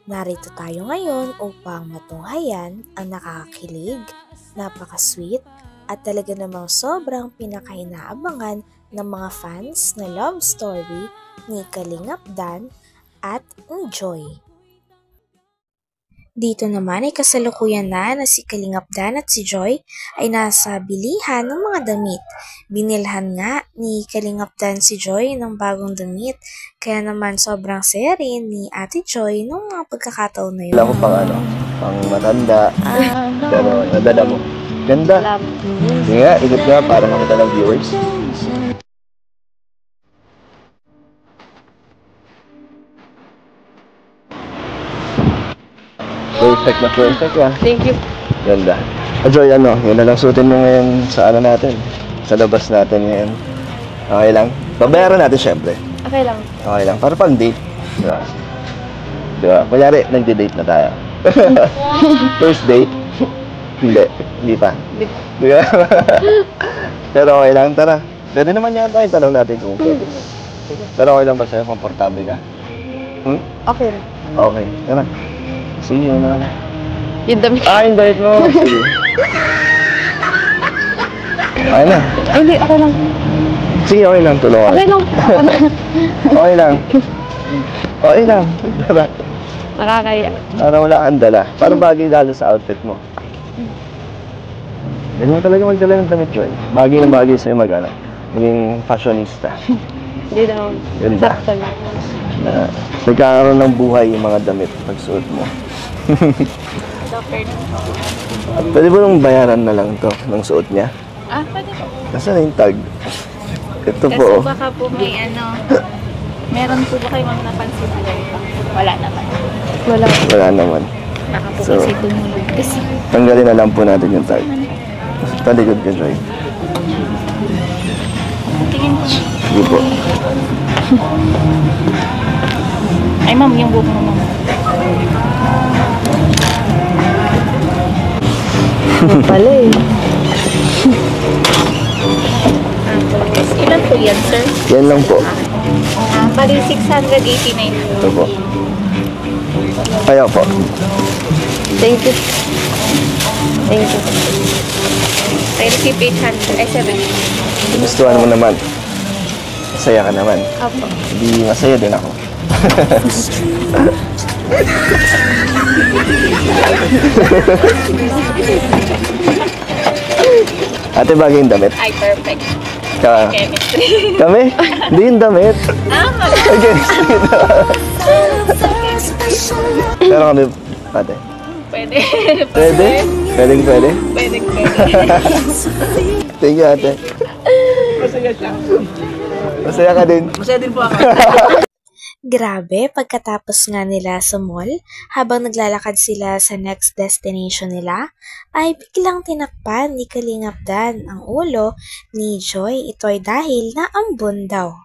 Narito tayo ngayon upang matunghayan ang nakakakilig, napaka-sweet at talaga namang sobrang pinakainaabangan ng mga fans na love story ni Kalingap Dan at ni Joy. Dito naman ay kasalukuyan na si Kalingap Dan at si Joy ay nasa bilihan ng mga damit. Binilhan nga ni Kalingap Dan si Joy ng bagong damit, kaya naman sobrang saya rin ni Ate Joy nung mga pagkakataon na yun. Wala ko pang matanda. Pero nadala mo. Ganda. Sige nga, ikot nga para makita ng viewers. Perfect na perfect ah. Thank you. Ganda. Joy, yun na lang suotin mo ngayon sa natin. Sa labas natin ngayon. Okay lang? Babayaran natin syempre. Okay lang. Okay lang. Para pang date. Diba? Diba? Kunyari, nagde-date na tayo. First date? Hindi pa. Diba? Pero okay lang, tara. Pwede naman yan tayo, tanong natin kung pwede. Pero okay lang ba sa'yo? Komportable ka? Okay. Okay, tara. Sige, yun na. Yung damit. Yung damit mo. Sige. Okay na. Ay, hindi. Okay lang. Sige, okay lang. Tulungan. Okay lang. Okay lang. Okay lang. Tara. Nakakaya. Para wala kang dala. Para bagay lalo sa outfit mo. Ganyan talaga magdala ng damit, Joy. Bagay na bagay sa'yo maging fashionista. Hindi daw. Ganda. Sakto lang. Nagkakaroon ng buhay yung mga damit pag suot mo. Pwede mo nung bayaran na lang to ng suot niya? Pwede po. Nasaan na yung tag? Ito Kasi po. baka po may meron po ba kayo mga napansin na ganito? Wala naman. Wala naman. Baka po So, kasi tumulog. Kasi tanggalin na lang po natin yung tag. Talikod ka, Joy. tingin po. Sige po. Ay ma'am, yung buhok mo ma'am. Pala eh. Tapos, ilan po yan, sir? Yan lang po. Bali 689 po. Ito po. Kaya po. Thank you. Thank you. I receive 800, ay 700. Gustuhan mo naman. Masaya ka naman. Apo. Hindi masaya din ako. Ate, bagay yung damit. Ay, perfect. Chemistry. Kami? Hindi yung damit. Okay. Pero kami, ate. Pwede. Pwede? Pwedeng pwede? Pwede. Thank you, ate. Masaya ka din. Grabe, pagkatapos nga nila sa mall, habang naglalakad sila sa next destination nila, ay biglang tinakpan ni Kalingap Dan ang ulo ni Joy. Ito'y dahil naambon daw.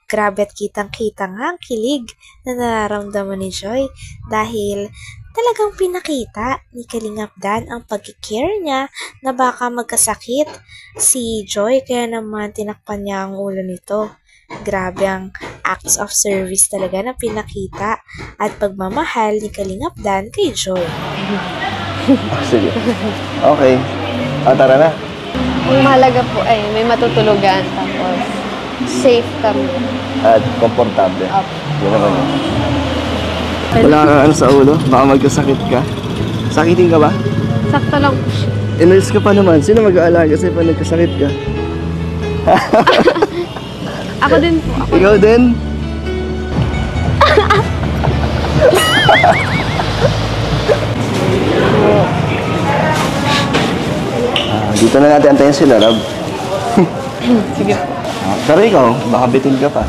Grabe at kitang-kita nga ang kilig na nararamdaman ni Joy dahil talagang pinakita ni Kalingap Dan ang pag-care niya na baka magkasakit si Joy, kaya naman tinakpan niya ang ulo nito. Grabe ang acts of service talaga na pinakita at pagmamahal ni Kalingap Dan kay Joy. Sige. Okay. Tara na. Ang mahalaga po ay may matutulugan. Tapos, safe kami. At komportable. Apo. Yun naman yun. Wala kang ano sa ulo? Baka magkasakit ka? Sakitin ka ba? Sakto lang po siya. Nurse ka pa naman. Sino mag-aalaga sa'yo pag nagkasakit ka? Ako din po. Ikaw din? Dito na natin antayin sila, Rob. Sige po. Pero ikaw, baka bitin ka pa.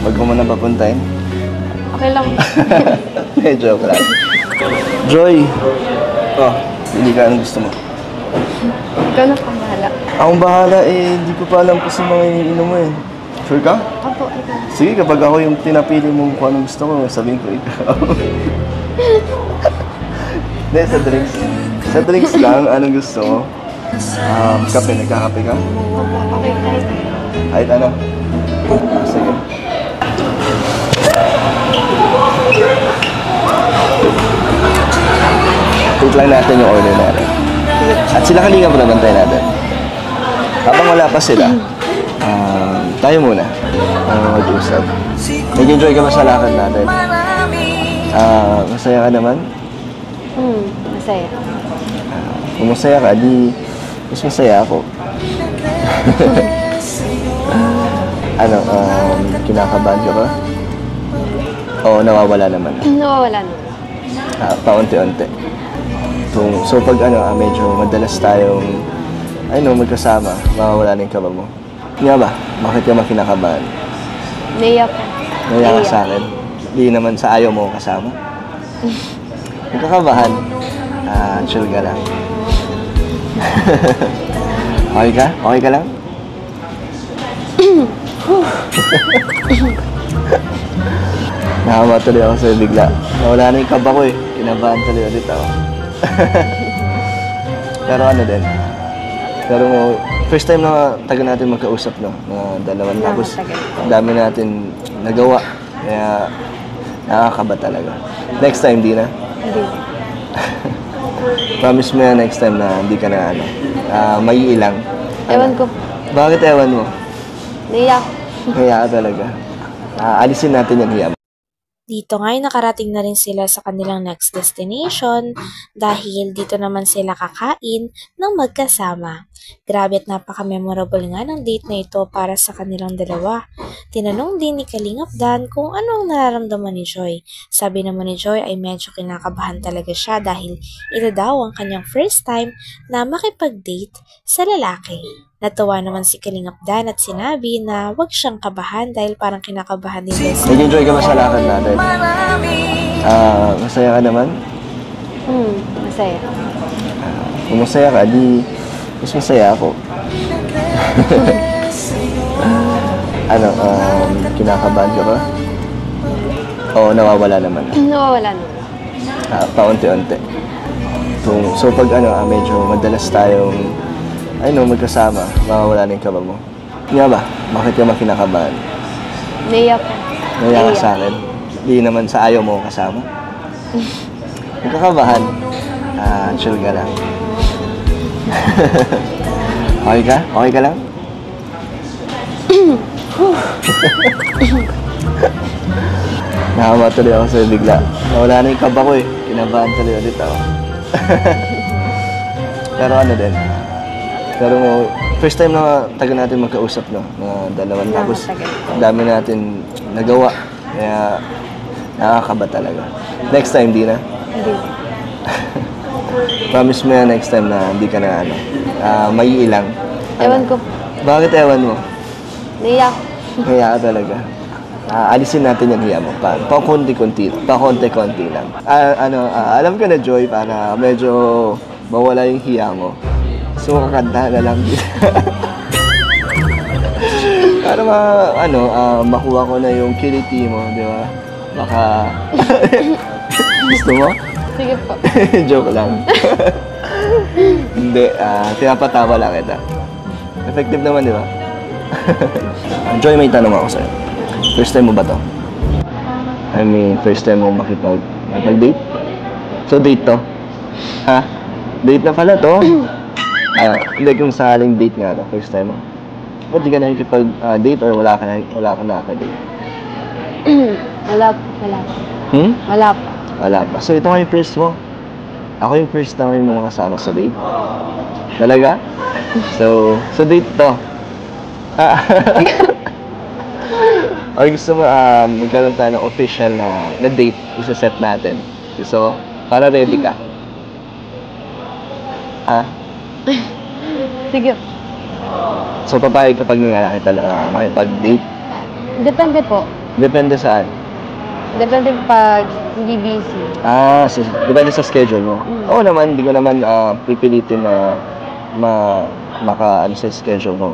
Huwag mo muna papuntahin. Okay lang. Joke lang. Joy! Hindi ka anong gusto mo. Ikaw na pang bahala. Akong bahala hindi ko pa alam kasi mga iniinom mo eh. Sure ka? Apo, ikaw. Sige, kapag ako yung tinapili mo kung anong gusto ko, sabihin ko ikaw. Hindi, sa drinks. Sa drinks lang, anong gusto mo? Kape, nagkakape ka? Opo, okay. Kahit ano? Sige. Wait lang natin yung order natin. At sila Kalinga mo naman tayo natin. Habang wala pa sila, tayo muna mag-usap. Nag-enjoy ka ba sa lakad natin? Masaya ka naman? Masaya. Kung masaya ka, di mas masaya ako. Kinakabahan ka ba? Oo, nawawala naman. Nawawala naman. Paunti-unti. So pag medyo madalas tayong magkasama, mawawala na yung kaba mo. Nga ba? Bakit ka makinakabahan? Naiyak ko. Naiyak ka sa akin? Di naman sa ayaw mo kasama? Nagkakabahan? Chill ka lang. Okay ka? Okay ka lang? Nakama tuloy ako sa'yo bigla. Nawala na yung kaba ko eh. Kinabahan tuloy ulit ako. Pero first time na tagal natin magkausap, no? Na dalawan. Tapos dami natin nagawa. Kaya nakakaba talaga. Next time, di na? Hindi. Promise mo yan next time na hindi ka na may ilang. Ewan ko. Bakit ewan mo? Naiyak. Naiyak ka talaga. Alisin natin yung hiya mo. Dito nga'y nakarating na rin sila sa kanilang next destination dahil dito naman sila kakain ng magkasama. Grabe at napaka-memorable nga ng date na ito para sa kanilang dalawa. Tinanong din ni Kalingap Dan kung ano ang nararamdaman ni Joy. Sabi naman ni Joy ay medyo kinakabahan talaga siya dahil ito daw ang kanyang first time na makipag-date sa lalaki. Natuwa naman si Kalingap Dan at sinabi na huwag siyang kabahan dahil parang kinakabahan din siya. Nag-enjoy ka ba sa lakad natin? Masaya ka naman? Masaya. Kung masaya ka, di mas masaya ako. Kinakabahan ka ba? Oo, nawawala naman. Nawawala naman. Paunti-unti. So pag medyo madalas tayong magkasama, mawawala na yung kaba mo. Nga ba? Bakit ka makinakabahan? Naiyak ko. Naiyak ka sa akin? Di naman sa ayaw mo kasama? Nagkakabahan? Chill ka lang. Okay ka? Okay ka lang? Nakama tuloy ako sa'yo bigla. Nawala na yung kaba ko eh. Kinabahan tuloy ulit ako. Pero first time na tagal natin magkausap, no? Na dalawan. Tapos dami natin nagawa. Kaya nakakaba talaga. Next time, di na? Hindi. Promise mo yan next time na hindi ka na may ilang. Ewan ko. Bakit ewan mo? Naiyak. Naiyak ka talaga. Alisin natin yung hiya mo. Pakonti-konti lang. Alam ko na, Joy, para medyo mawala yung hiya mo. So, kakanta na lang dito. Para makuha ko na yung kiliti mo, di ba? Baka... Gusto mo? Sige po. Joke lang. Hindi, pinapatawa lang kita. Effective naman, di ba? Joy, may tanong ako sa'yo. First time mo ba to? First time mo makipag-date? So, date to? Ha? Date na pala to? Hindi kung sakaling date nga to, first time mo. Ba't di ka nakikipag-date or wala ka nakaka-date? Wala pa. Wala pa. Wala pa. So, ito nga yung first mo. Ako yung first na may mga kasama sa date. Talaga? So date to. O gusto mo, magkaroon tayo ng official na date, isa-set natin. So, para ready ka. Sige. So, papayag kapag nangyayari talaga makipag-date? Depende po. Depende saan? Depende pag hindi busy. Depende sa schedule mo. Oo naman, hindi ko naman pipilitin na sa schedule mo.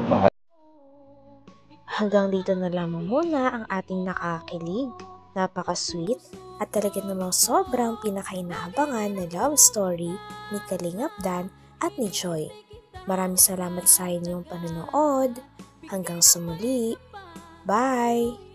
Hanggang dito na lamang muna ang ating nakakilig, napaka-sweet, at talaga namang sobrang pinakainahabangan na love story ni Kalingap Dan at ni Joy. Maraming salamat sa inyong panonood. Hanggang sa muli. Bye!